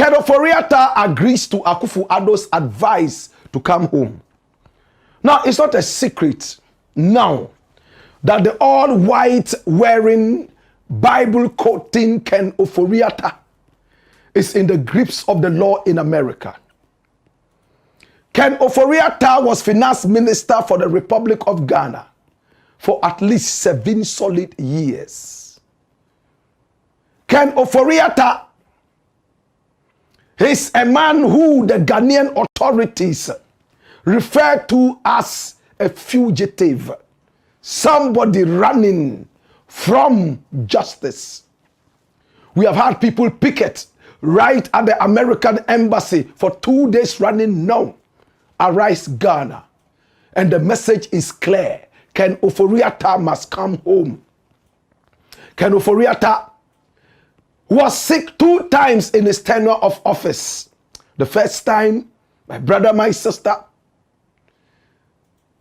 Ofori Atta agrees to Akuffo Addo's advice to come home. Now, it's not a secret now that the all-white wearing, Bible-quoting Ofori Atta is in the grips of the law in America. Ofori Atta was finance minister for the Republic of Ghana for at least 7 solid years. Ofori Atta is a man who the Ghanaian authorities refer to as a fugitive, somebody running from justice. We have had people picket right at the American embassy for 2 days running now. Arise Ghana. And the message is clear. Ofori Atta must come home. Ofori Atta was sick 2 times in his tenure of office. The first time, my brother, my sister,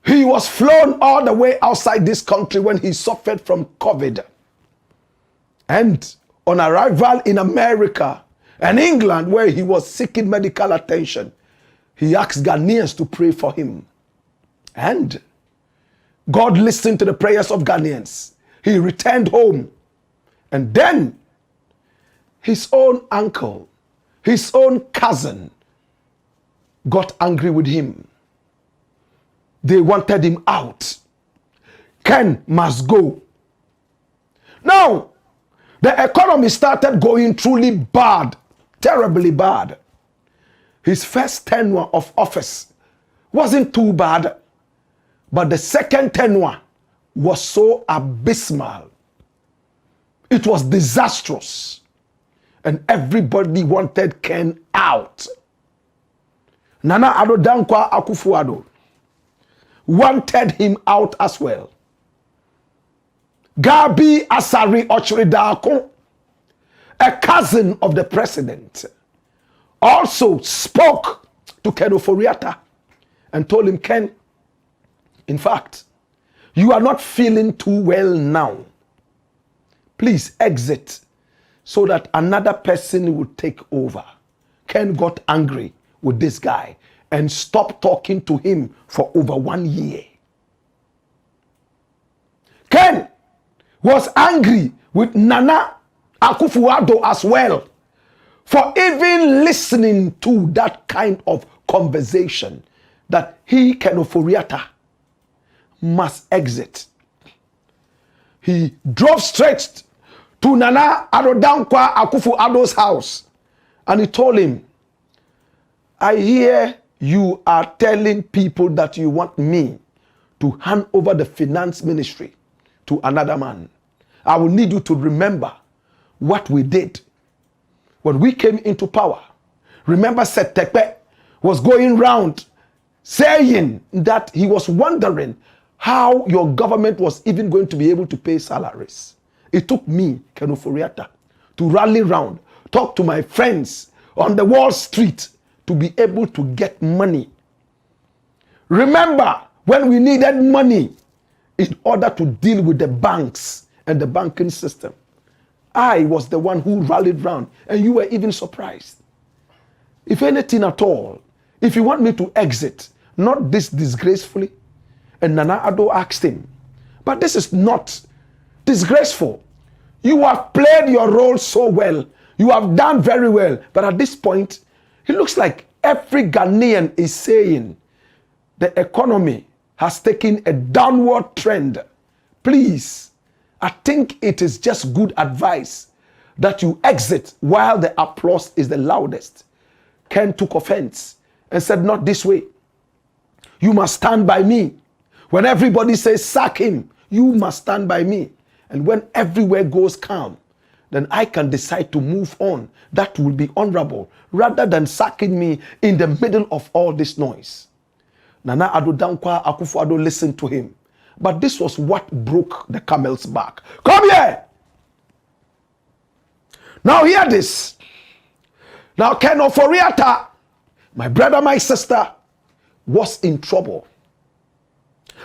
he was flown all the way outside this country when he suffered from COVID. And on arrival in America and England, where he was seeking medical attention, he asked Ghanaians to pray for him. And God listened to the prayers of Ghanaians. He returned home. And then his own uncle, his own cousin, got angry with him. They wanted him out. Ken must go. Now, the economy started going truly bad, terribly bad. His first tenure of office wasn't too bad, but the second tenure was so abysmal. It was disastrous. And everybody wanted Ken out. Nana Addo Dankwa Akuffo Addo wanted him out as well. Gabi Asari Ochridako, a cousin of the president, also spoke to Ofori Atta and told him, Ken, in fact, you are not feeling too well now. Please exit so that another person will take over. Ken got angry with this guy and stopped talking to him for over 1 year. Ken was angry with Nana Akuffo Addo as well for even listening to that kind of conversation that he, Ofori Atta, must exit. He drove straight to Nana Addo Dankwa Akuffo Addo's house and he told him, I hear you are telling people that you want me to hand over the finance ministry to another man. I will need you to remember what we did when we came into power. Remember, Setepe was going round saying that he was wondering how your government was even going to be able to pay salaries. It took me, Ofori Atta, to rally round, talk to my friends on the Wall Street to be able to get money. Remember when we needed money in order to deal with the banks and the banking system. I was the one who rallied round and you were even surprised. If anything at all, if you want me to exit, not this disgracefully. And Nana Addo asked him, but this is not disgraceful. You have played your role so well. You have done very well. But at this point, it looks like every Ghanaian is saying the economy has taken a downward trend. Please, I think it is just good advice that you exit while the applause is the loudest. Ken took offense and said, not this way. You must stand by me. When everybody says sack him, you must stand by me. And when everywhere goes calm, then I can decide to move on. That will be honorable, rather than sacking me in the middle of all this noise. Nana Addo Dankwa Akuffo Addo listened to him. But this was what broke the camel's back. Come here! Now hear this. Now Ofori Atta, my brother, my sister, was in trouble.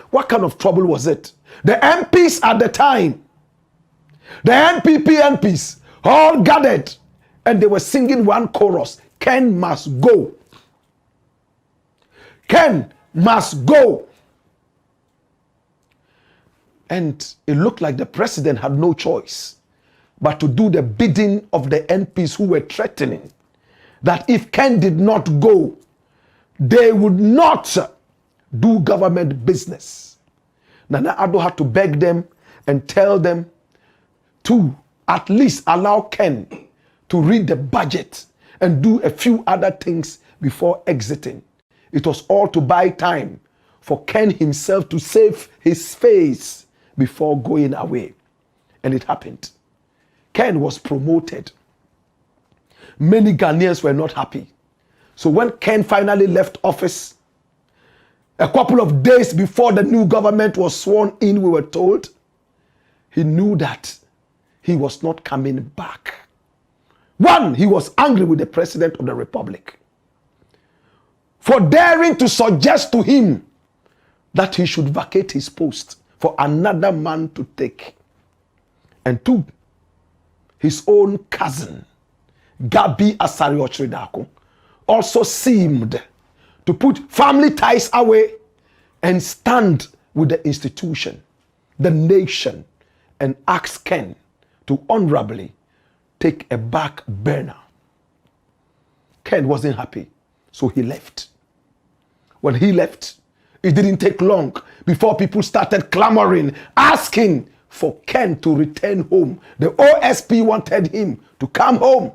What kind of trouble was it? The MPs at the time, the NPP MPs, all gathered and they were singing one chorus: Ken must go. Ken must go. And it looked like the president had no choice but to do the bidding of the MPs who were threatening that if Ken did not go, they would not do government business. Nana Addo had to beg them and tell them to at least allow Ken to read the budget and do a few other things before exiting. It was all to buy time for Ken himself to save his face before going away. And it happened. Ken was promoted. Many Ghanaians were not happy. So when Ken finally left office, a couple of days before the new government was sworn in, we were told, he knew that he was not coming back. One, he was angry with the President of the Republic for daring to suggest to him that he should vacate his post for another man to take. And two, his own cousin, Gabi Asari also seemed to put family ties away and stand with the institution, the nation, and ask Ken to honorably take a back burner. Ken wasn't happy, so he left. When he left, it didn't take long before people started clamoring, asking for Ken to return home. The OSP wanted him to come home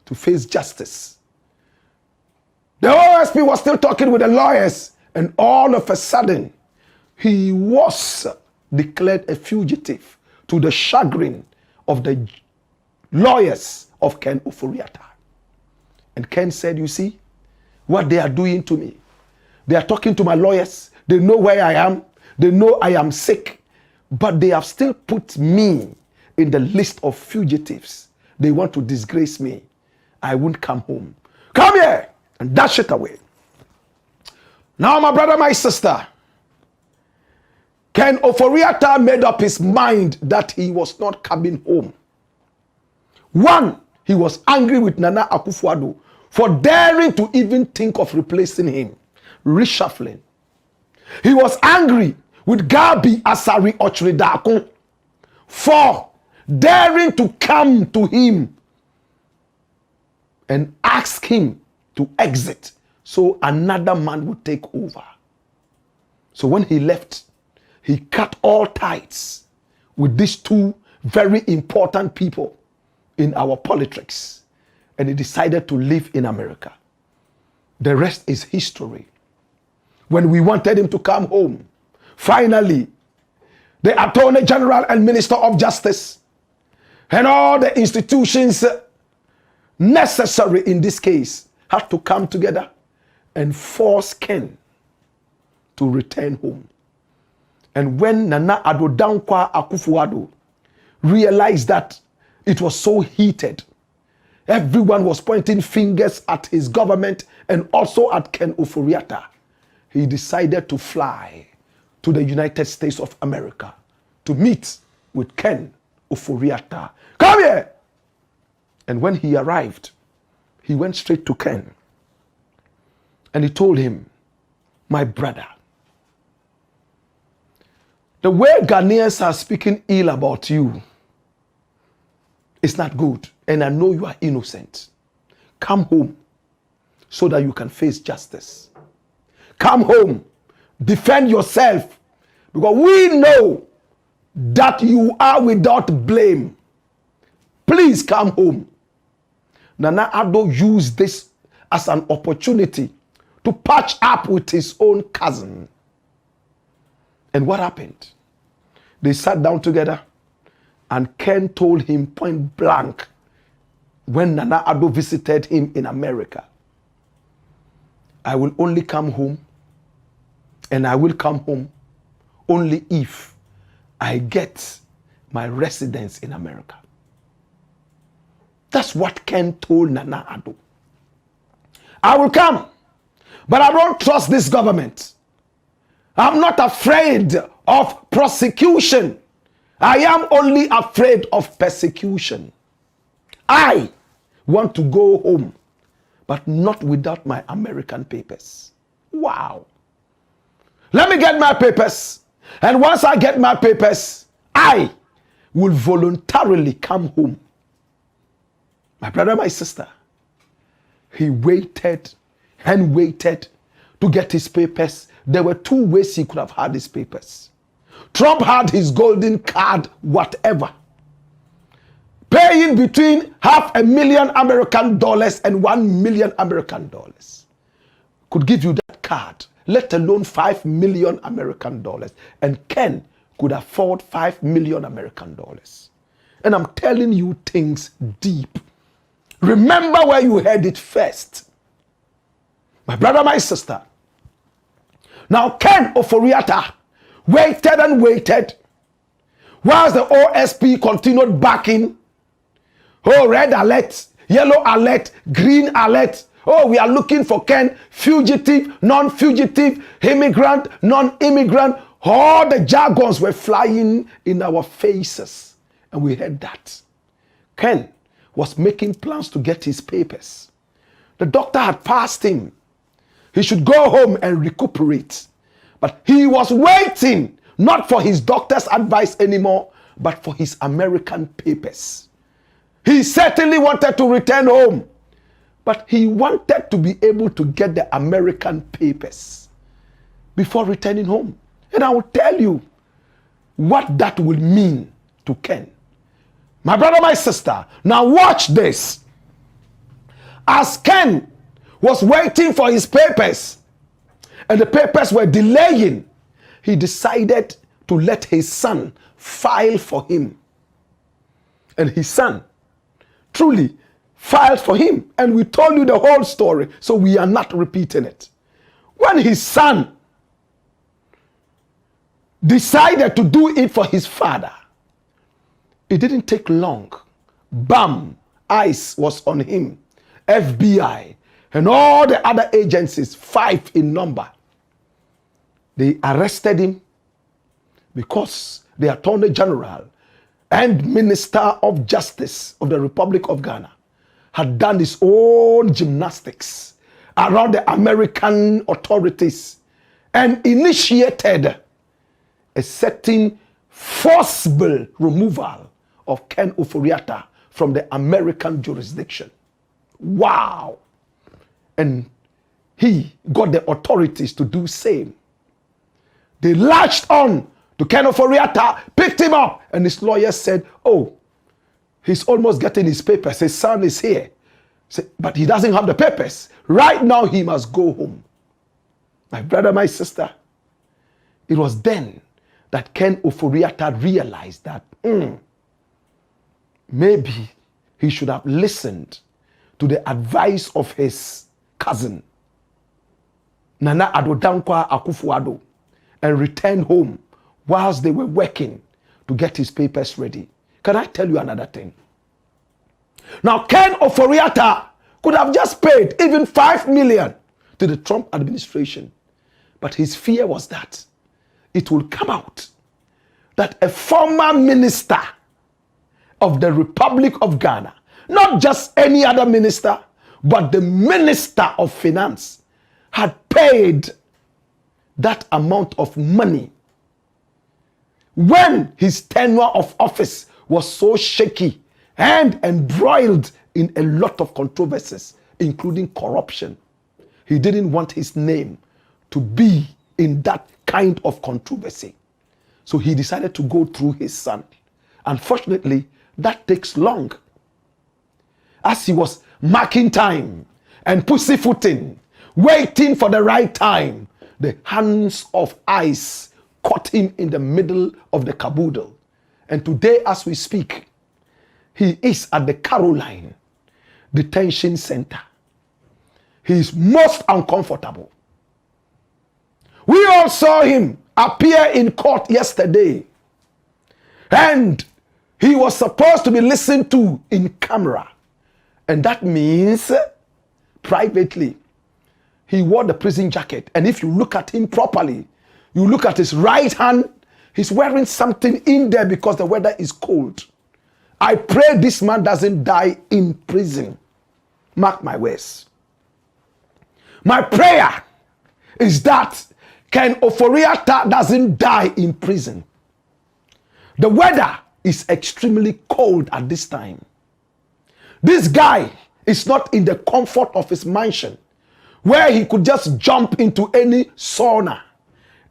to face justice. The OSP was still talking with the lawyers, and all of a sudden, he was declared a fugitive to the chagrin of the lawyers of Ken Ofori. And Ken said, you see what they are doing to me. They are talking to my lawyers. They know where I am. They know I am sick. But they have still put me in the list of fugitives. They want to disgrace me. I won't come home. Come here and dash it away. Now, my brother, my sister, Ken Ofori made up his mind that he was not coming home. One, he was angry with Nana Akuffo for daring to even think of replacing him, reshuffling. He was angry with Gabi Asari for daring to come to him and ask him to exit so another man would take over. So when he left, he cut all ties with these two very important people in our politics, and he decided to live in America. The rest is history. When we wanted him to come home, finally, the Attorney General and Minister of Justice and all the institutions necessary in this case had to come together and force Ken to return home. And when Nana Addo Dankwa Akuffo realized that it was so heated, everyone was pointing fingers at his government and also at Ken Ofori, he decided to fly to the United States of America to meet with Ken Ofori. Come here! And when he arrived, he went straight to Ken and he told him, my brother, the way Ghanaians are speaking ill about you is not good, and I know you are innocent. Come home so that you can face justice. Come home, defend yourself, because we know that you are without blame. Please come home. Nana Addo used this as an opportunity to patch up with his own cousin. And what happened? They sat down together, and Ken told him point blank when Nana Addo visited him in America, I will only come home, and I will come home only if I get my residence in America. That's what Ken told Nana Addo. I will come, but I don't trust this government. I'm not afraid of prosecution. I am only afraid of persecution. I want to go home, but not without my American papers. Wow. Let me get my papers. And once I get my papers, I will voluntarily come home. My brother, my sister, he waited and waited to get his papers. There were two ways he could have had his papers. Trump had his golden card, whatever, paying between $500,000 American dollars and $1 million American dollars. Could give you that card, let alone $5 million American dollars. And Ken could afford $5 million American dollars. And I'm telling you things deep. Remember where you heard it first. My brother, my sister. Now Ken Ofori Atta waited and waited whilst the OSP continued backing. Oh, red alert, yellow alert, green alert. Oh, we are looking for Ken, fugitive, non-fugitive, immigrant, non-immigrant. All the jargons were flying in our faces. And we heard that. Ken was making plans to get his papers. The doctor had passed him. He should go home and recuperate. But he was waiting, not for his doctor's advice anymore, but for his American papers. He certainly wanted to return home, but he wanted to be able to get the American papers before returning home. And I will tell you what that will mean to Ken. My brother, my sister, now watch this. As Ken was waiting for his papers, and the papers were delaying, he decided to let his son file for him. And his son truly filed for him. And we told you the whole story, so we are not repeating it. When his son decided to do it for his father, it didn't take long. Bam! Eyes was on him. FBI and all the other agencies, 5 in number. They arrested him because the Attorney General and Minister of Justice of the Republic of Ghana had done his own gymnastics around the American authorities and initiated a certain forcible removal of Ken Ofori Atta from the American jurisdiction. Wow. And he got the authorities to do same. They latched on to Ken Ofori Atta, picked him up, and his lawyer said, oh, he's almost getting his papers. His son is here. But he doesn't have the papers. Right now, he must go home. My brother, my sister, it was then that Ken Ofori Atta realized that maybe he should have listened to the advice of his cousin, Nana Addo Akuffo Addo, and returned home whilst they were working to get his papers ready. Can I tell you another thing? Now, Ken Ofori Atta could have just paid even $5 million to the Trump administration. But his fear was that it will come out that a former minister of the Republic of Ghana, not just any other minister, but the Minister of Finance, had paid that amount of money when his tenure of office was so shaky and embroiled in a lot of controversies, including corruption. He didn't want his name to be in that kind of controversy. So he decided to go through his son. Unfortunately, that takes long. As he was marking time and pussyfooting, waiting for the right time, the hands of ice caught him in the middle of the caboodle. And today, as we speak, he is at the Caroline Detention Center. He is most uncomfortable. We all saw him appear in court yesterday. And he was supposed to be listened to in camera. And that means privately. He wore the prison jacket. And if you look at him properly, you look at his right hand, he's wearing something in there because the weather is cold. I pray this man doesn't die in prison. Mark my words. My prayer is that Ken Ofori Atta doesn't die in prison. The weather is extremely cold at this time. This guy is not in the comfort of his mansion where he could just jump into any sauna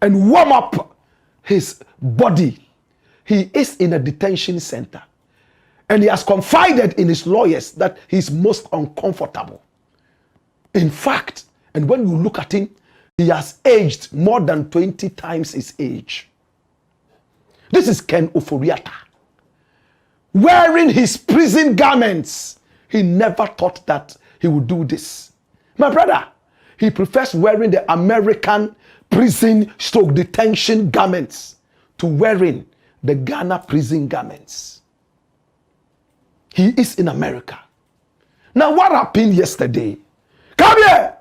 and warm up his body. He is in a detention center. And he has confided in his lawyers that he's most uncomfortable. In fact, and when you look at him, he has aged more than 20 times his age. This is Ken Ofori Atta. Wearing his prison garments, he never thought that he would do this. My brother, he prefers wearing the American prison stroke detention garments to wearing the Ghana prison garments. He is in America. Now, what happened yesterday? Come here!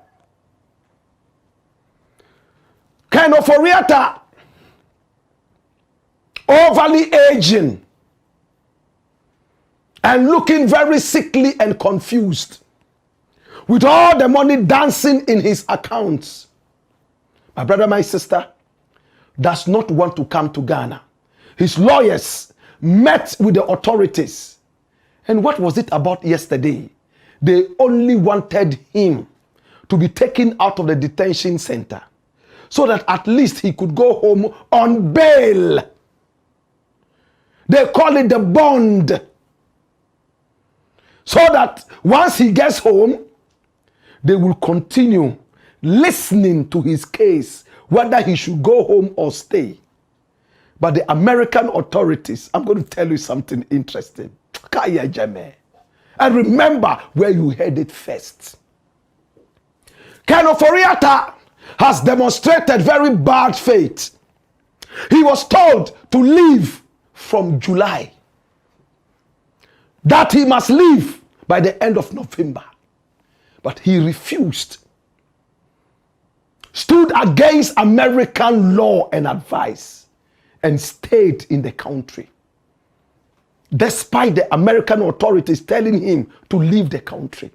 Ken Ofori Atta, overly aging and looking very sickly and confused, with all the money dancing in his accounts. My brother, my sister, does not want to come to Ghana. His lawyers met with the authorities. And what was it about yesterday? They only wanted him to be taken out of the detention center so that at least he could go home on bail. They call it the bond. So that once he gets home, they will continue listening to his case, whether he should go home or stay. But the American authorities, I'm going to tell you something interesting. And remember where you heard it first. Ken Ofori Atta has demonstrated very bad faith. He was told to leave from July, that he must leave by the end of November. But he refused, stood against American law and advice, and stayed in the country. Despite the American authorities telling him to leave the country,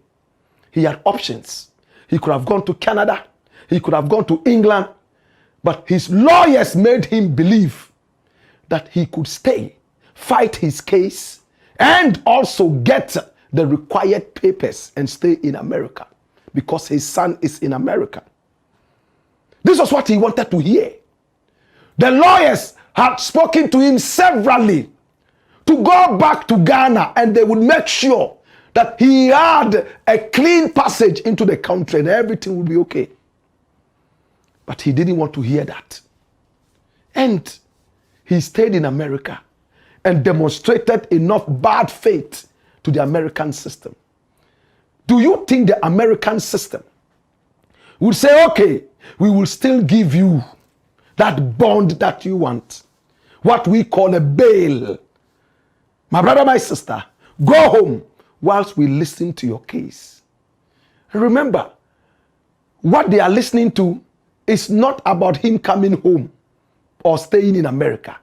he had options. He could have gone to Canada, he could have gone to England, but his lawyers made him believe that he could stay, fight his case, and also get the required papers and stay in America because his son is in America. This was what he wanted to hear. The lawyers had spoken to him severally to go back to Ghana, and they would make sure that he had a clean passage into the country and everything would be okay. But he didn't want to hear that. And he stayed in America and demonstrated enough bad faith to the American system. Do you think the American system would say, okay, we will still give you that bond that you want, what we call a bail? My brother, my sister, go home whilst we listen to your case. And remember, what they are listening to is not about him coming home or staying in America.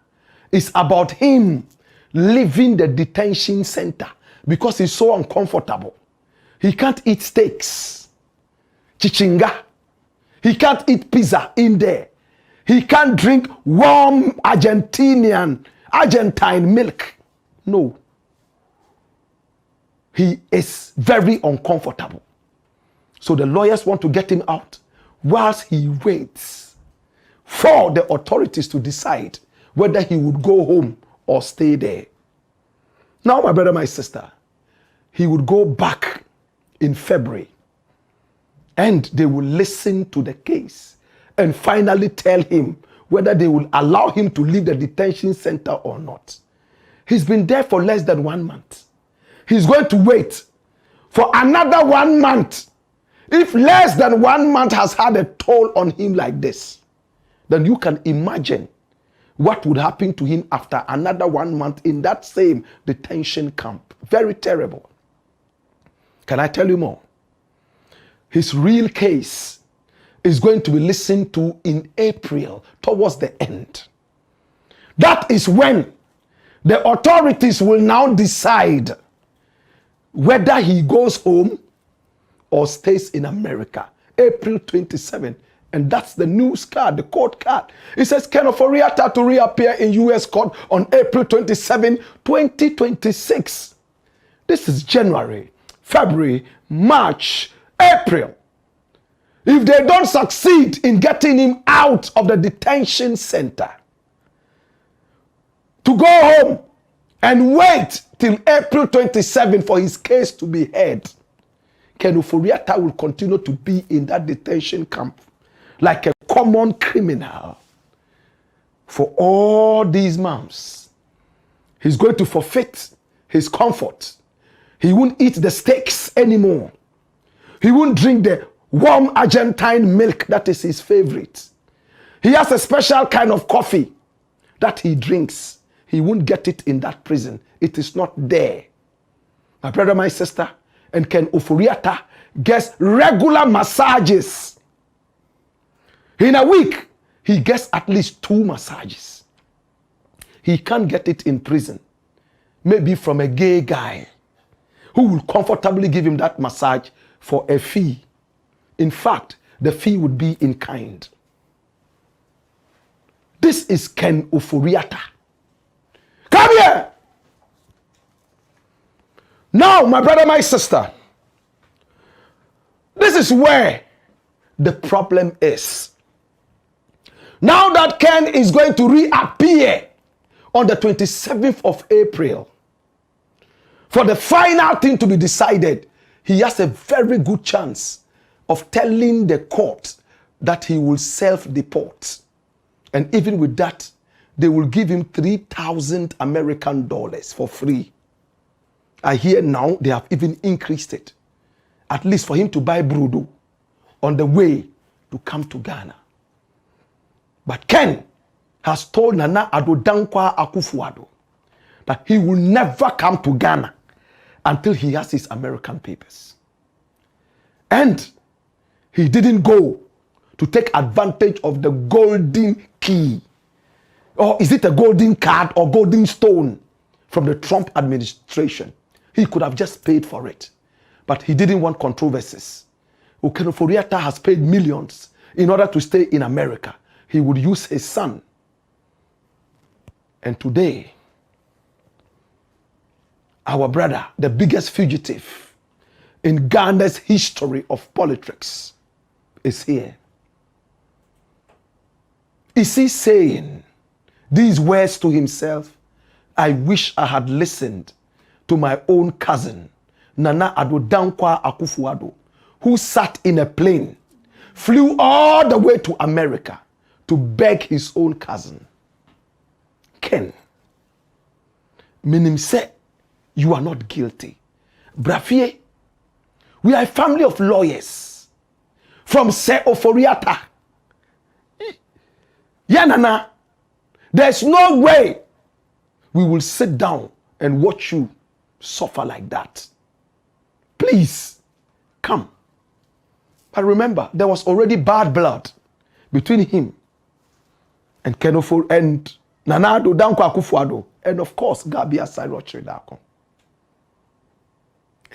It's about him leaving the detention center because he's so uncomfortable. He can't eat steaks, chichinga. He can't eat pizza in there. He can't drink warm Argentine milk. No. He is very uncomfortable. So the lawyers want to get him out whilst he waits for the authorities to decide whether he would go home or stay there. Now, my brother, my sister, he would go back in February and they will listen to the case and finally tell him whether they will allow him to leave the detention center or not. He's been there for less than 1 month. He's going to wait for another 1 month. If less than 1 month has had a toll on him like this, then you can imagine what would happen to him after another 1 month in that same detention camp. Very terrible. Can I tell you more? His real case is going to be listened to in April, towards the end. That is when the authorities will now decide whether he goes home or stays in America. April 27. And that's the news card, the court card. It says Ken Ofori Atta to reappear in U.S. court on April 27, 2026. This is January, February, March, April. If they don't succeed in getting him out of the detention center, to go home and wait till April 27 for his case to be heard, Ken Ofori Atta will continue to be in that detention camp like a common criminal for all these months. He's going to forfeit his comfort. He won't eat the steaks anymore. He won't drink the warm Argentine milk that is his favorite. He has a special kind of coffee that he drinks. He won't get it in that prison. It is not there. My brother, my sister, and Ken Ofori Atta gets regular massages. In a week, he gets at least 2 massages. He can't get it in prison. Maybe from a gay guy who will comfortably give him that massage for a fee. In fact, the fee would be in kind. This is Ken Ofori Atta. Come here! Now, my brother, my sister, this is where the problem is. Now that Ken is going to reappear on the 27th of April, for the final thing to be decided, he has a very good chance of telling the court that he will self-deport. And even with that, they will give him 3,000 American dollars for free. I hear now they have even increased it, at least for him to buy Brudo on the way to come to Ghana. But Ken has told Nana Addo Akuffo that he will never come to Ghana until he has his American papers. And he didn't go to take advantage of the golden key. Or is it a golden card or golden stone from the Trump administration? He could have just paid for it. But he didn't want controversies. Ken Ofori Atta has paid millions in order to stay in America. He would use his son. And today, our brother, the biggest fugitive in Ghana's history of politics, is here. Is he saying these words to himself? I wish I had listened to my own cousin, Nana Addo Akuffo, who sat in a plane, flew all the way to America to beg his own cousin. Ken, minim say you are not guilty. Brafie, we are a family of lawyers from Se Ofori Atta. Yeah, Nana, there's no way we will sit down and watch you suffer like that. Please, come. But remember, there was already bad blood between him and Ken Ofori and Nana Addo Akuffo, and of course, Gabia Sairochridako.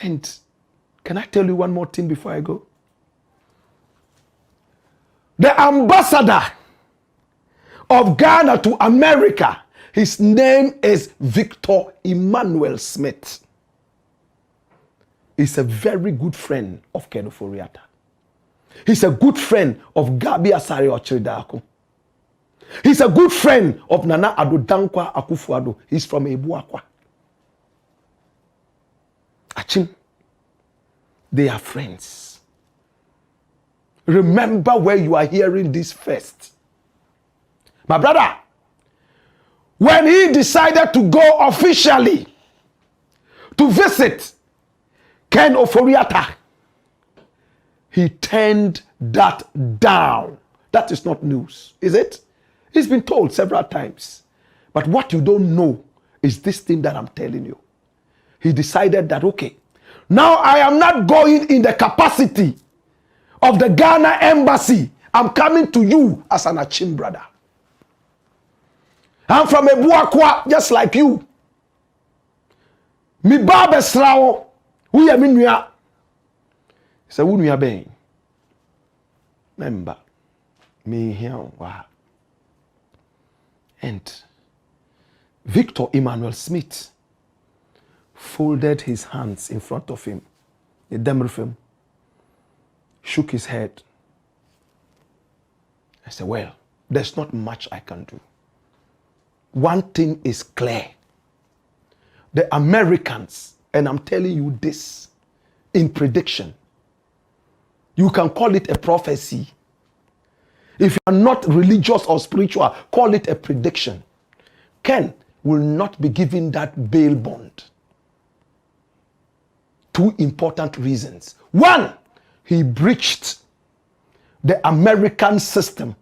And can I tell you one more thing before I go? The ambassador of Ghana to America, his name is Victor Emmanuel Smith. He's a very good friend of Ken Ofori Atta. He's a good friend of Gabia Sairochridako. He's a good friend of Nana Addo Akuffo. He's from Ebuakwa. Achim. They are friends. Remember where you are hearing this first. My brother, when he decided to go officially to visit Ken Ofori Atta, he turned that down. That is not news, is it? It's been told several times. But what you don't know is this thing that I'm telling you. He decided that, okay, now I am not going in the capacity of the Ghana embassy. I'm coming to you as an Achim brother. I'm from Ebuakwa, just like you. Mi baba srao, uye minua. So who we are being? Remember, me here, wow. And Victor Emmanuel Smith folded his hands in front of him. The Demrifim shook his head. I said, well, there's not much I can do. One thing is clear. The Americans, and I'm telling you this in prediction, you can call it a prophecy. If you are not religious or spiritual, call it a prediction. Ken will not be given that bail bond. Two important reasons. One, he breached the American system,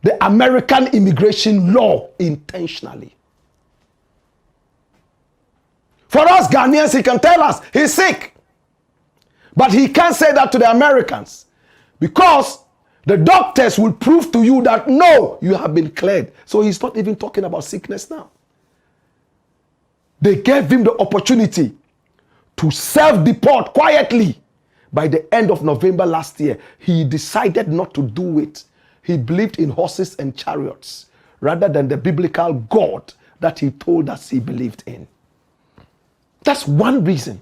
the American immigration law intentionally. For us Ghanaians, he can tell us he's sick. But he can't say that to the Americans because the doctors will prove to you that no, you have been cleared. So he's not even talking about sickness now. They gave him the opportunity to self-deport quietly. By the end of November last year, he decided not to do it. He believed in horses and chariots rather than the biblical God that he told us he believed in. That's one reason.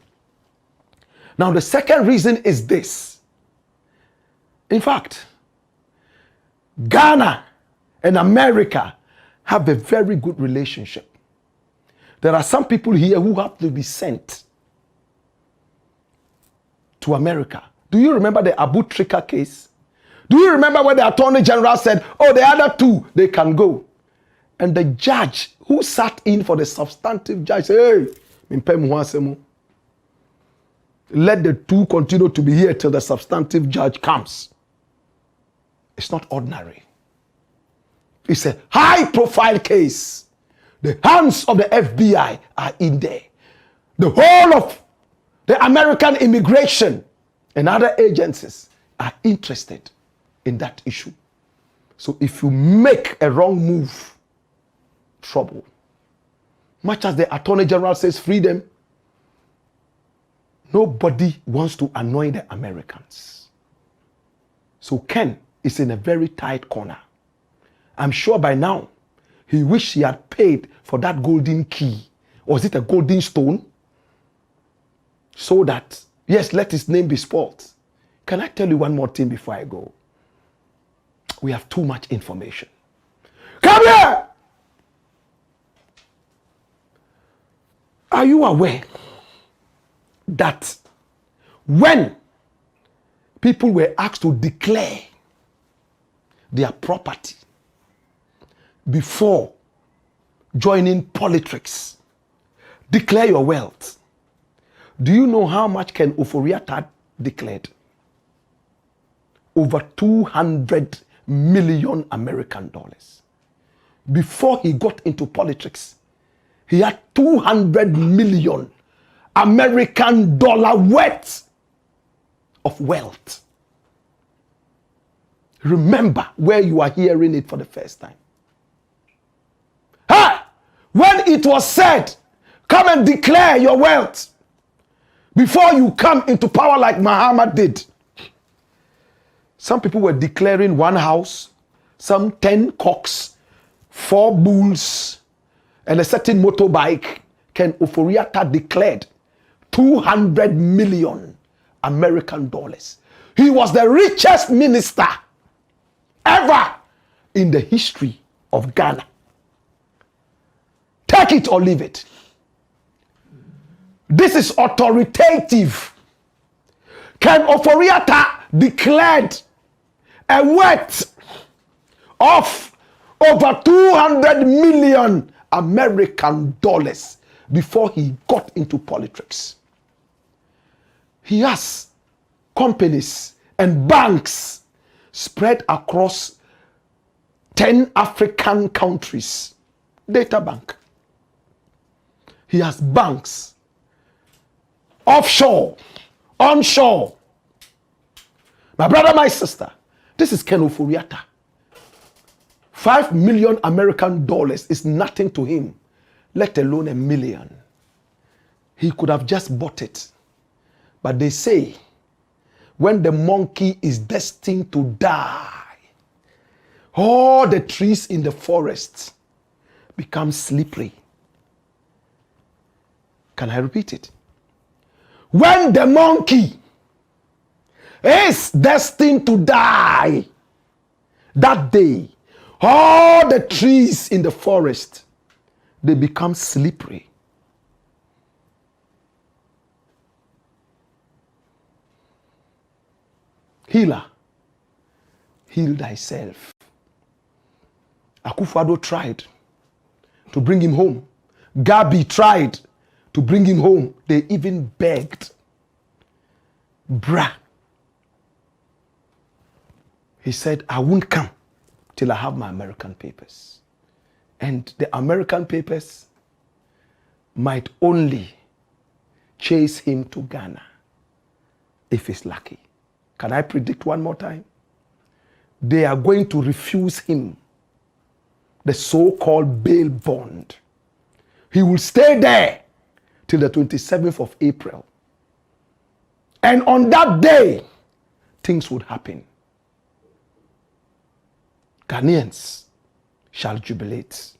Now, the second reason is this. In fact, Ghana and America have a very good relationship. There are some people here who have to be sent to America. Do you remember the Abu Trika case? Do you remember when the Attorney General said, oh, the other two, they can go? And the judge who sat in for the substantive judge said, hey, let the two continue to be here till the substantive judge comes. It's not ordinary. It's a high-profile case. The hands of the FBI are in there. The whole of the American immigration and other agencies are interested in that issue. So if you make a wrong move, trouble. Much as the Attorney General says freedom, nobody wants to annoy the Americans. So Ken is in a very tight corner. I'm sure by now, he wished he had paid for that golden key. Or is it a golden stone? So that, yes, let his name be spoiled. Can I tell you one more thing before I go? We have too much information. Come here! Are you aware that when people were asked to declare their property before joining politics, declare your wealth, do you know how much Ken Ofori Atta declared? Over 200 million American dollars. Before he got into politics, he had 200 million American dollar worth of wealth. Remember where you are hearing it for the first time. When it was said, come and declare your wealth before you come into power like Muhammad did. Some people were declaring one house, some 10 cocks, 4 bulls, and a certain motorbike. Ken Ofori Atta declared 200 million American dollars. He was the richest minister ever in the history of Ghana. Take it or leave it. This is authoritative. Ken Ofori Atta declared a worth of over 200 million American dollars before he got into politics. He has companies and banks spread across 10 African countries. Data bank. He has banks offshore, onshore. My brother, my sister, this is Ken Ofori Atta. 5 million American dollars is nothing to him, let alone $1 million. He could have just bought it. But they say when the monkey is destined to die, all the trees in the forest become slippery. Can I repeat it? When the monkey is destined to die, that day, all the trees in the forest, they become slippery. Healer, heal thyself. Akuffo tried to bring him home. Gabi tried to bring him home. They even begged. Bruh. He said, I won't come till I have my American papers. And the American papers might only chase him to Ghana if he's lucky. Can I predict one more time? They are going to refuse him the so-called bail bond. He will stay there till the 27th of April. And on that day, things would happen. Ghanaians shall jubilate.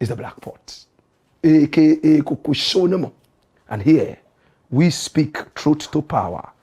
Is the Blakk Pot, aka Kukushonemo. And here we speak truth to power.